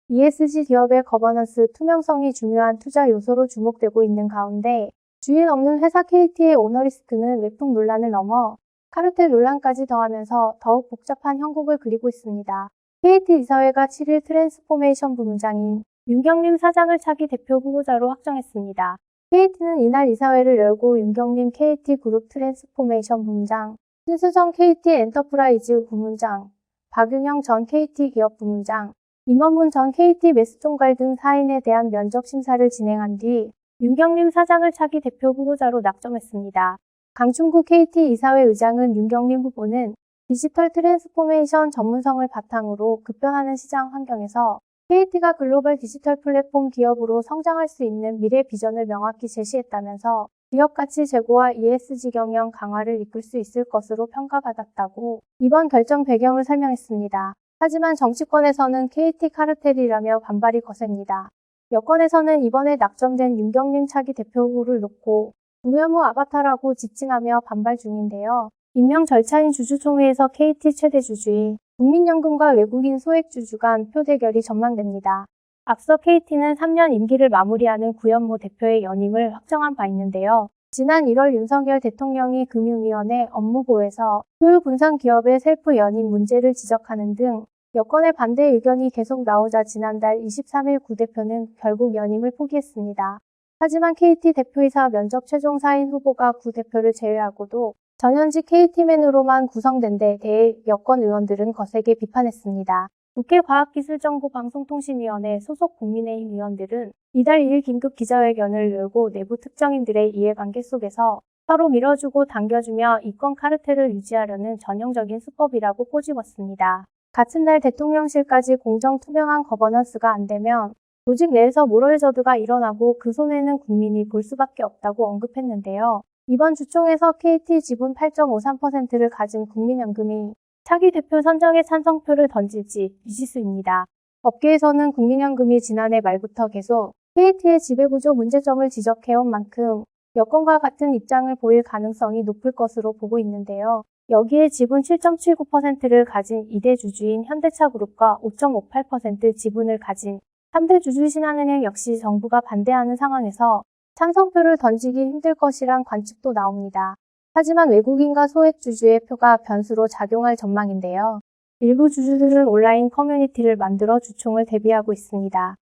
ESG 기업의 거버넌스, 투명성이 중요한 투자 요소로 주목되고 있는 가운데 주인 없는 회사 KT의 오너리스크는 외풍 논란을 넘어 카르텔 논란까지 더하면서 더욱 복잡한 형국을 그리고 있습니다. KT 이사회가 7일 트랜스포메이션 부문장인 윤경림 사장을 차기 대표 후보자로 확정했습니다. KT는 이날 이사회를 열고 윤경림 KT그룹 트랜스포메이션 부문장, 신수정 KT 엔터프라이즈 부문장, 박윤형 전 KT 기업 부문장, 임원문 전 KT 매수총괄 등 4인에 대한 면접 심사를 진행한 뒤 윤경림 사장을 차기 대표 후보자로 낙점했습니다. 강충구 KT 이사회 의장은 윤경림 후보는 디지털 트랜스포메이션 전문성을 바탕으로 급변하는 시장 환경에서 KT가 글로벌 디지털 플랫폼 기업으로 성장할 수 있는 미래 비전을 명확히 제시했다면서 기업 가치 제고와 ESG 경영 강화를 이끌 수 있을 것으로 평가받았다고 이번 결정 배경을 설명했습니다. 하지만 정치권에서는 KT 카르텔이라며 반발이 거셉니다. 여권에서는 이번에 낙점된 윤경림 차기 대표 후보를 놓고 무혐오 아바타라고 지칭하며 반발 중인데요. 임명 절차인 주주총회에서 KT 최대 주주인 국민연금과 외국인 소액주주 간 표대결이 전망됩니다. 앞서 KT는 3년 임기를 마무리하는 구현모 대표의 연임을 확정한 바 있는데요. 지난 1월 윤석열 대통령이 금융위원회 업무보에서 효율 분산 기업의 셀프 연임 문제를 지적하는 등 여권의 반대 의견이 계속 나오자 지난달 23일 구 대표는 결국 연임을 포기했습니다. 하지만 KT 대표이사 면접 최종 4인 후보가 구 대표를 제외하고도 전현직 KT맨으로만 구성된 데 대해 여권 의원들은 거세게 비판했습니다. 국회 과학기술정보방송통신위원회 소속 국민의힘 의원들은 이달 2일 긴급 기자회견을 열고 내부 특정인들의 이해관계 속에서 서로 밀어주고 당겨주며 이권 카르텔을 유지하려는 전형적인 수법이라고 꼬집었습니다. 같은 날 대통령실까지 공정 투명한 거버넌스가 안 되면 조직 내에서 모럴저드가 일어나고 그 손해는 국민이 볼 수밖에 없다고 언급했는데요. 이번 주총에서 KT 지분 8.53%를 가진 국민연금이 차기 대표 선정에 찬성표를 던질지 미지수입니다. 업계에서는 국민연금이 지난해 말부터 계속 KT의 지배구조 문제점을 지적해온 만큼 여권과 같은 입장을 보일 가능성이 높을 것으로 보고 있는데요. 여기에 지분 7.79%를 가진 2대 주주인 현대차그룹과 5.58% 지분을 가진 3대 주주 신한은행 역시 정부가 반대하는 상황에서 찬성표를 던지기 힘들 것이란 관측도 나옵니다. 하지만 외국인과 소액주주의 표가 변수로 작용할 전망인데요. 일부 주주들은 온라인 커뮤니티를 만들어 주총을 대비하고 있습니다.